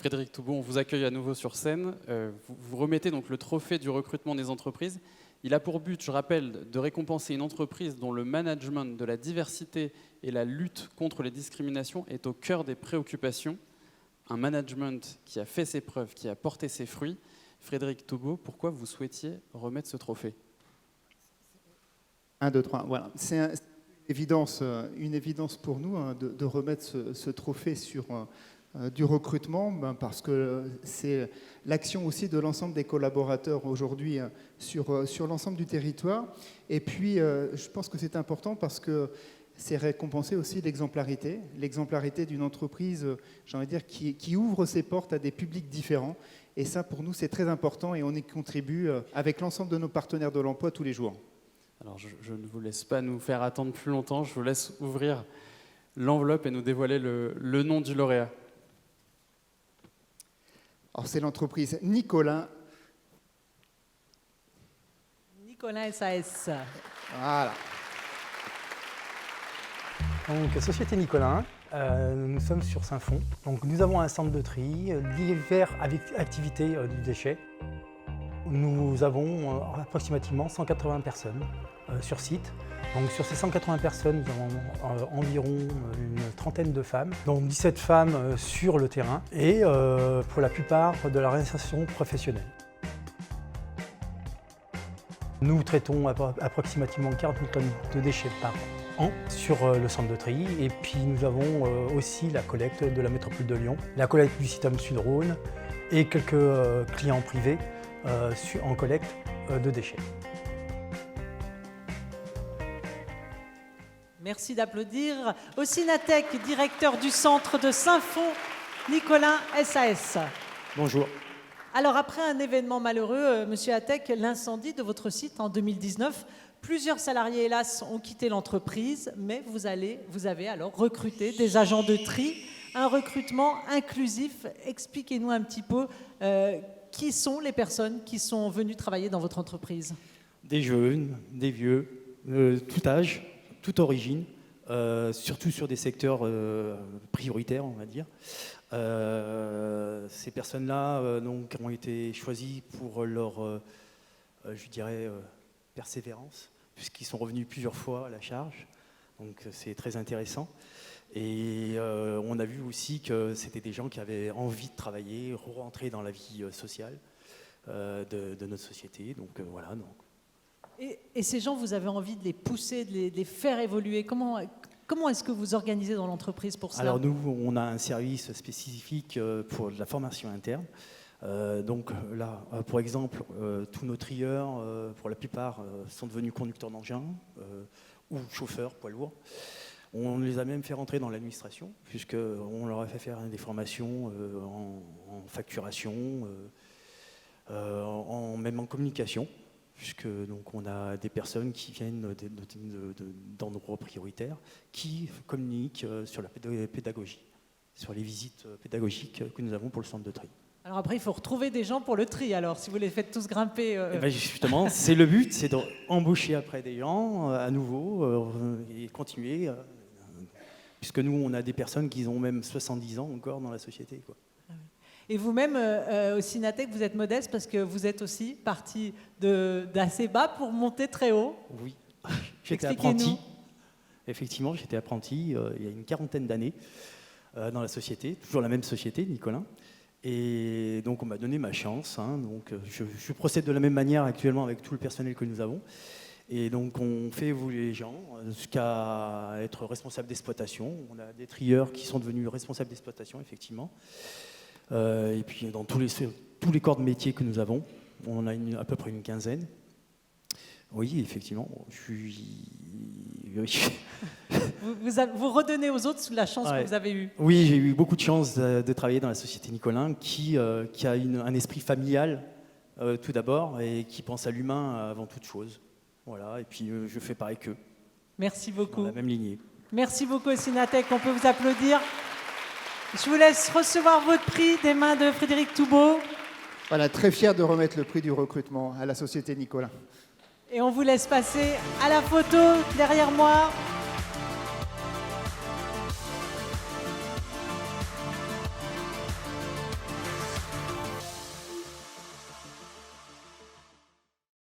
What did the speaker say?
Frédéric Toubeau, on vous accueille à nouveau sur scène. Vous remettez donc le trophée du recrutement des entreprises. Il a pour but, je rappelle, de récompenser une entreprise dont le management de la diversité et la lutte contre les discriminations est au cœur des préoccupations. Un management qui a fait ses preuves, qui a porté ses fruits. Frédéric Toubeau, pourquoi vous souhaitiez remettre ce trophée ? 1, 2, 3, voilà. C'est une évidence pour nous de remettre ce trophée sur du recrutement, parce que c'est l'action aussi de l'ensemble des collaborateurs aujourd'hui sur l'ensemble du territoire. Et puis, je pense que c'est important parce que c'est récompenser aussi l'exemplarité d'une entreprise, j'ai envie de dire, qui ouvre ses portes à des publics différents. Et ça, pour nous, c'est très important et on y contribue avec l'ensemble de nos partenaires de l'emploi tous les jours. Alors, je ne vous laisse pas nous faire attendre plus longtemps. Je vous laisse ouvrir l'enveloppe et nous dévoiler le nom du lauréat. Alors, c'est l'entreprise Nicolin. Nicolin SAS. Voilà. Donc, Société Nicolin, nous sommes sur Saint-Fond. Donc, nous avons un centre de tri, divers activités du déchet. Nous avons approximativement 180 personnes sur site. Donc, sur ces 180 personnes, nous avons environ une trentaine de femmes, dont 17 femmes sur le terrain et pour la plupart de la réinsertion professionnelle. Nous traitons approximativement 40 000 tonnes de déchets par an sur le centre de tri. Et puis nous avons aussi la collecte de la métropole de Lyon, la collecte du Sitam Sud-Rhône et quelques clients privés en collecte de déchets. Merci d'applaudir Osinatec, directeur du centre de Saint-Fond, Nicolin SAS. Bonjour. Alors après un événement malheureux, Monsieur Atec, l'incendie de votre site en 2019, plusieurs salariés, hélas, ont quitté l'entreprise, mais vous avez alors recruté des agents de tri, un recrutement inclusif. Expliquez-nous un petit peu qui sont les personnes qui sont venues travailler dans votre entreprise. Des jeunes, des vieux, tout âge, toute origine, surtout sur des secteurs prioritaires, on va dire. Ces personnes-là donc, ont été choisies pour leur, je dirais, persévérance, puisqu'ils sont revenus plusieurs fois à la charge. Donc c'est très intéressant. Et on a vu aussi que c'était des gens qui avaient envie de travailler, rentrer dans la vie sociale de notre société. Donc voilà. Donc. Et ces gens, vous avez envie de les pousser, de les faire évoluer. Comment est-ce que vous organisez dans l'entreprise pour ça ? Alors nous, on a un service spécifique pour la formation interne. Donc là, pour exemple, tous nos trieurs, pour la plupart, sont devenus conducteurs d'engins ou chauffeurs poids lourds. On les a même fait rentrer dans l'administration, puisqu'on leur a fait faire des formations en facturation, même en communication. Puisque donc, on a des personnes qui viennent d'endroits prioritaires qui communiquent sur la pédagogie, sur les visites pédagogiques que nous avons pour le centre de tri. Alors après, il faut retrouver des gens pour le tri, alors, si vous les faites tous grimper. Et ben justement, c'est le but, c'est d'embaucher après des gens à nouveau et continuer, puisque nous, on a des personnes qui ont même 70 ans encore dans la société, quoi. Et vous-même, au Synatec, vous êtes modeste parce que vous êtes aussi parti d'assez bas pour monter très haut. Oui, j'étais apprenti. Effectivement, j'étais apprenti il y a une quarantaine d'années dans la société, toujours la même société, Nicolin. Et donc, on m'a donné ma chance. Donc, je procède de la même manière actuellement avec tout le personnel que nous avons. Et donc, on fait évoluer les gens jusqu'à être responsable d'exploitation. On a des trieurs qui sont devenus responsables d'exploitation, effectivement. Et puis dans tous les corps de métier que nous avons, on a à peu près une quinzaine. Oui, effectivement, Vous redonnez aux autres la chance que vous avez eue. Oui, j'ai eu beaucoup de chance de travailler dans la société Nicolin, qui a un esprit familial tout d'abord et qui pense à l'humain avant toute chose. Voilà, et puis je fais pareil qu'eux. Merci beaucoup. Dans la même lignée. Merci beaucoup, Synatec. On peut vous applaudir. Je vous laisse recevoir votre prix des mains de Frédéric Toubeau. Voilà, très fier de remettre le prix du recrutement à la Société Nicolin. Et on vous laisse passer à la photo derrière moi.